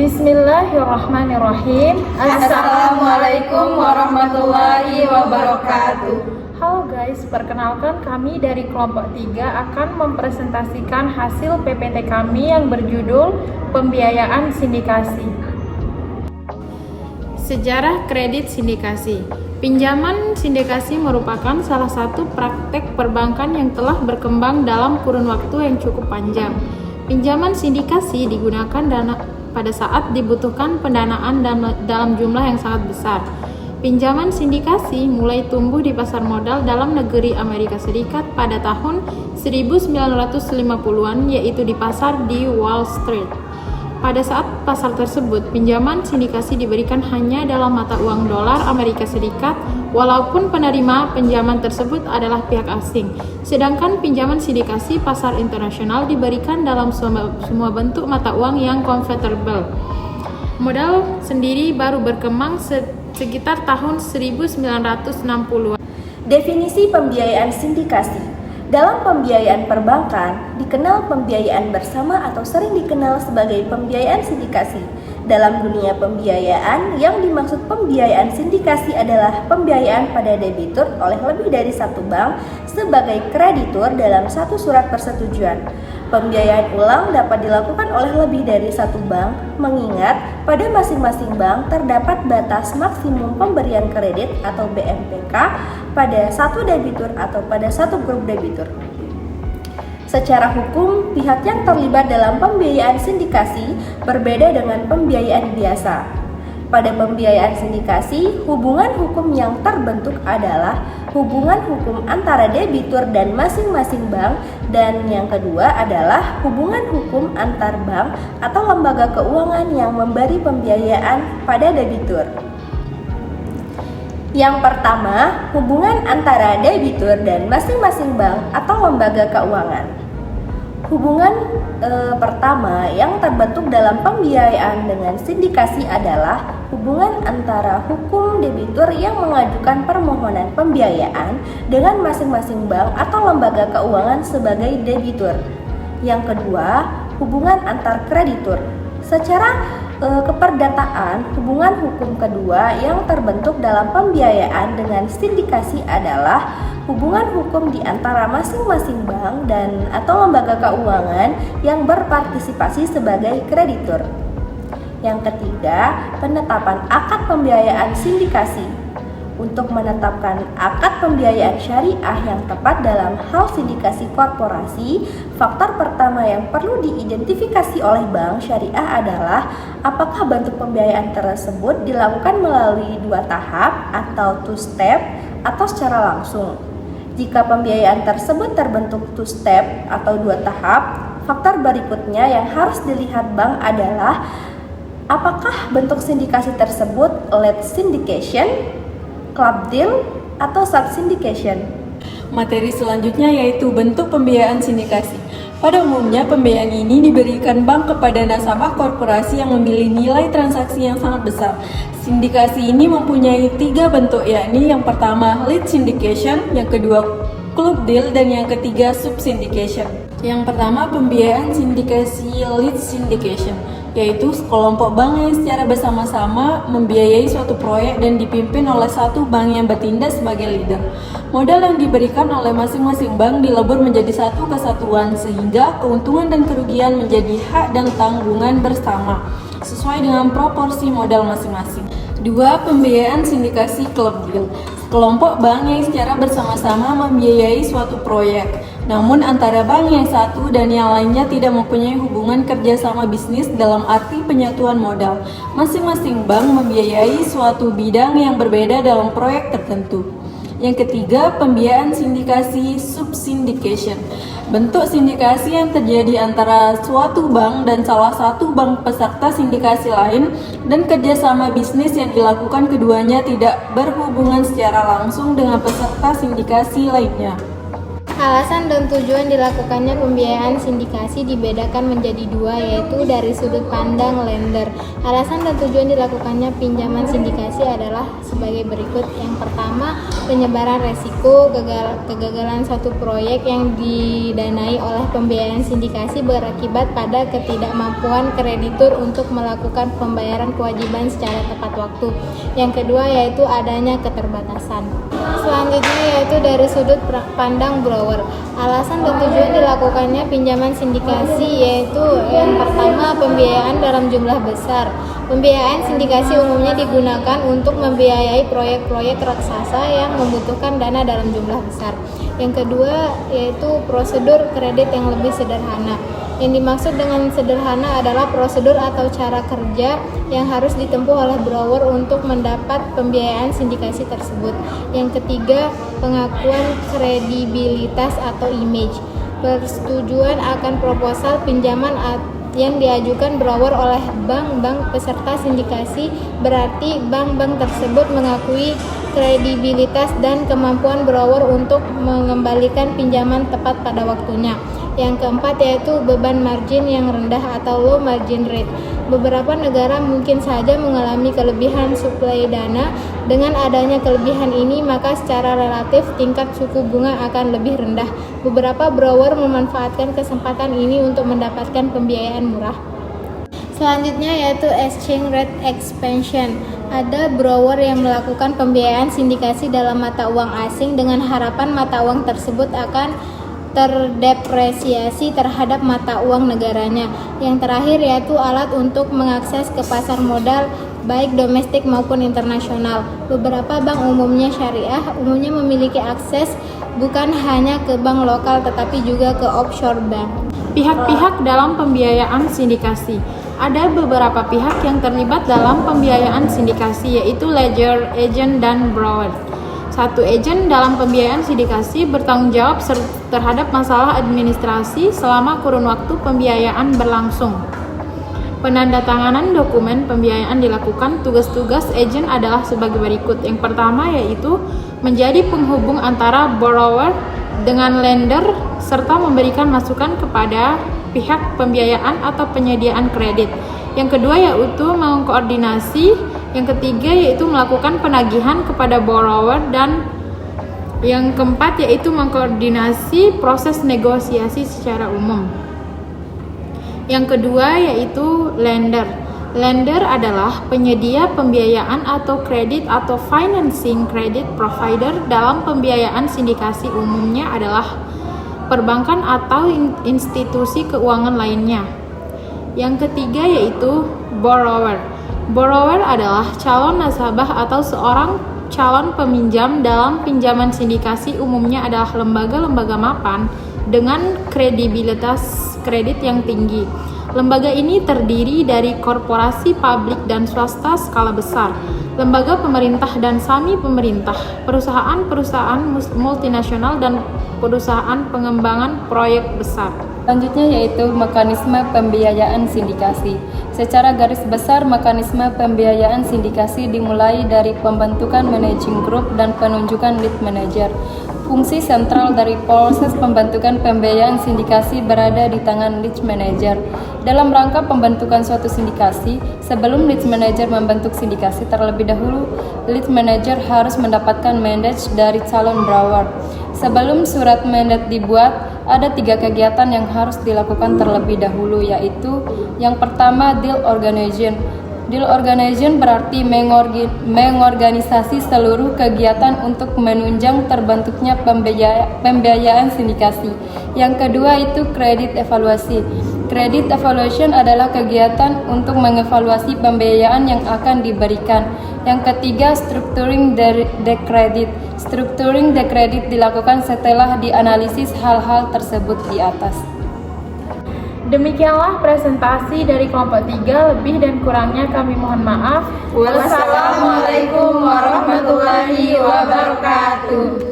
Bismillahirrahmanirrahim. Assalamualaikum warahmatullahi wabarakatuh. Halo guys, perkenalkan kami dari kelompok 3 akan mempresentasikan hasil PPT kami yang berjudul Pembiayaan Sindikasi. Sejarah kredit sindikasi. Pinjaman sindikasi merupakan salah satu praktek perbankan yang telah berkembang dalam kurun waktu yang cukup panjang. Pinjaman sindikasi digunakan pada saat dibutuhkan pendanaan dalam jumlah yang sangat besar. Pinjaman sindikasi mulai tumbuh di pasar modal dalam negeri Amerika Serikat pada tahun 1950-an, yaitu di pasar di Wall Street. Pada saat pasar tersebut, pinjaman sindikasi diberikan hanya dalam mata uang dolar Amerika Serikat, walaupun penerima pinjaman tersebut adalah pihak asing. Sedangkan pinjaman sindikasi pasar internasional diberikan dalam semua bentuk mata uang yang convertible. Modal sendiri baru berkembang sekitar tahun 1960-an. Definisi pembiayaan sindikasi. Dalam pembiayaan perbankan, dikenal pembiayaan bersama atau sering dikenal sebagai pembiayaan sindikasi. Dalam dunia pembiayaan, yang dimaksud pembiayaan sindikasi adalah pembiayaan pada debitur oleh lebih dari satu bank sebagai kreditur dalam satu surat persetujuan. Pembiayaan ulang dapat dilakukan oleh lebih dari satu bank, mengingat pada masing-masing bank terdapat batas maksimum pemberian kredit atau BMPK pada satu debitur atau pada satu grup debitur. Secara hukum, pihak yang terlibat dalam pembiayaan sindikasi berbeda dengan pembiayaan biasa. Pada pembiayaan sindikasi, hubungan hukum yang terbentuk adalah hubungan hukum antara debitur dan masing-masing bank, dan yang kedua adalah hubungan hukum antar bank atau lembaga keuangan yang memberi pembiayaan pada debitur. Yang pertama, hubungan antara debitur dan masing-masing bank atau lembaga keuangan. Hubungan pertama yang terbentuk dalam pembiayaan dengan sindikasi adalah hubungan antara hukum debitur yang mengajukan permohonan pembiayaan dengan masing-masing bank atau lembaga keuangan sebagai debitur. Yang kedua, hubungan antar kreditur. Secara keperdataan, hubungan hukum kedua yang terbentuk dalam pembiayaan dengan sindikasi adalah hubungan hukum di antara masing-masing bank dan atau lembaga keuangan yang berpartisipasi sebagai kreditur. Yang ketiga, penetapan akad pembiayaan sindikasi. Untuk menetapkan akad pembiayaan syariah yang tepat dalam hal sindikasi korporasi, faktor pertama yang perlu diidentifikasi oleh bank syariah adalah apakah bentuk pembiayaan tersebut dilakukan melalui 2 tahap atau two step atau secara langsung. Jika pembiayaan tersebut terbentuk two step atau 2 tahap, faktor berikutnya yang harus dilihat bank adalah apakah bentuk sindikasi tersebut lead syndication, club deal, atau sub-syndication. Materi selanjutnya yaitu bentuk pembiayaan sindikasi. Pada umumnya, pembiayaan ini diberikan bank kepada nasabah korporasi yang memiliki nilai transaksi yang sangat besar. Sindikasi ini mempunyai 3 bentuk, yakni yang pertama lead syndication, yang kedua club deal, dan yang ketiga sub-syndication. Yang pertama, pembiayaan sindikasi lead syndication, yaitu sekelompok bank yang secara bersama-sama membiayai suatu proyek dan dipimpin oleh satu bank yang bertindak sebagai leader. Modal yang diberikan oleh masing-masing bank dilebur menjadi satu kesatuan sehingga keuntungan dan kerugian menjadi hak dan tanggungan bersama sesuai dengan proporsi modal masing-masing. 2. Pembiayaan sindikasi club deal. Kelompok bank yang secara bersama-sama membiayai suatu proyek, namun antara bank yang satu dan yang lainnya tidak mempunyai hubungan kerjasama bisnis dalam arti penyatuan modal. Masing-masing bank membiayai suatu bidang yang berbeda dalam proyek tertentu. Yang ketiga, pembiayaan sindikasi sub-syndication. Bentuk sindikasi yang terjadi antara suatu bank dan salah satu bank peserta sindikasi lain, dan kerjasama bisnis yang dilakukan keduanya tidak berhubungan secara langsung dengan peserta sindikasi lainnya. Alasan dan tujuan dilakukannya pembiayaan sindikasi dibedakan menjadi dua, yaitu dari sudut pandang lender. Alasan dan tujuan dilakukannya pinjaman sindikasi adalah sebagai berikut. Yang pertama, penyebaran resiko. Kegagalan suatu proyek yang didanai oleh pembiayaan sindikasi berakibat pada ketidakmampuan kreditur untuk melakukan pembayaran kewajiban secara tepat waktu. Yang kedua yaitu adanya keterbatasan. Selanjutnya yaitu dari sudut pandang borrower. Alasan dan tujuan dilakukannya pinjaman sindikasi yaitu yang pertama, pembiayaan dalam jumlah besar. Pembiayaan sindikasi umumnya digunakan untuk membiayai proyek-proyek raksasa yang membutuhkan dana dalam jumlah besar. Yang kedua yaitu prosedur kredit yang lebih sederhana. Yang dimaksud dengan sederhana adalah prosedur atau cara kerja yang harus ditempuh oleh borrower untuk mendapat pembiayaan sindikasi tersebut. Yang ketiga, pengakuan kredibilitas atau image. Persetujuan akan proposal pinjaman yang diajukan borrower oleh bank-bank peserta sindikasi berarti bank-bank tersebut mengakui kredibilitas dan kemampuan borrower untuk mengembalikan pinjaman tepat pada waktunya. Yang keempat yaitu beban margin yang rendah atau low margin rate. Beberapa negara mungkin saja mengalami kelebihan suplai dana. Dengan adanya kelebihan ini, maka secara relatif tingkat suku bunga akan lebih rendah. Beberapa borrower memanfaatkan kesempatan ini untuk mendapatkan pembiayaan murah. Selanjutnya yaitu exchange rate expansion. Ada borrower yang melakukan pembiayaan sindikasi dalam mata uang asing dengan harapan mata uang tersebut akan terdepresiasi terhadap mata uang negaranya. Yang terakhir yaitu alat untuk mengakses ke pasar modal baik domestik maupun internasional. Beberapa bank umumnya syariah umumnya memiliki akses bukan hanya ke bank lokal tetapi juga ke offshore bank. Pihak-pihak dalam pembiayaan sindikasi. Ada beberapa pihak yang terlibat dalam pembiayaan sindikasi yaitu ledger, agent, dan borrower. Satu, agen dalam pembiayaan sindikasi bertanggung jawab terhadap masalah administrasi selama kurun waktu pembiayaan berlangsung. Penandatanganan dokumen pembiayaan dilakukan. Tugas-tugas agen adalah sebagai berikut. Yang pertama yaitu menjadi penghubung antara borrower dengan lender serta memberikan masukan kepada pihak pembiayaan atau penyediaan kredit. Yang kedua yaitu mengkoordinasi. Yang ketiga yaitu melakukan penagihan kepada borrower, dan yang keempat yaitu mengkoordinasi proses negosiasi secara umum. Yang kedua yaitu lender. Lender adalah penyedia pembiayaan atau kredit atau financing credit provider dalam pembiayaan sindikasi, umumnya adalah perbankan atau institusi keuangan lainnya. Yang ketiga yaitu borrower. Borrower adalah calon nasabah atau seorang calon peminjam dalam pinjaman sindikasi, umumnya adalah lembaga-lembaga mapan dengan kredibilitas kredit yang tinggi. Lembaga ini terdiri dari korporasi publik dan swasta skala besar, lembaga pemerintah dan sami pemerintah, perusahaan-perusahaan multinasional, dan perusahaan pengembangan proyek besar. Selanjutnya yaitu mekanisme pembiayaan sindikasi. Secara garis besar, mekanisme pembiayaan sindikasi dimulai dari pembentukan managing group dan penunjukan lead manager. Fungsi sentral dari proses pembentukan pembiayaan sindikasi berada di tangan lead manager. Dalam rangka pembentukan suatu sindikasi, sebelum lead manager membentuk sindikasi terlebih dahulu, lead manager harus mendapatkan mandat dari calon borrower. Sebelum surat mandat dibuat, ada 3 kegiatan yang harus dilakukan terlebih dahulu, yaitu yang pertama deal organization. Deal organization berarti mengorganisasi seluruh kegiatan untuk menunjang terbentuknya pembiayaan sindikasi. Yang kedua itu credit evaluasi. Credit evaluation adalah kegiatan untuk mengevaluasi pembiayaan yang akan diberikan. Yang ketiga, structuring the credit. Structuring the credit dilakukan setelah dianalisis hal-hal tersebut di atas. Demikianlah presentasi dari kelompok 3, lebih dan kurangnya kami mohon maaf. Wassalamualaikum warahmatullahi wabarakatuh.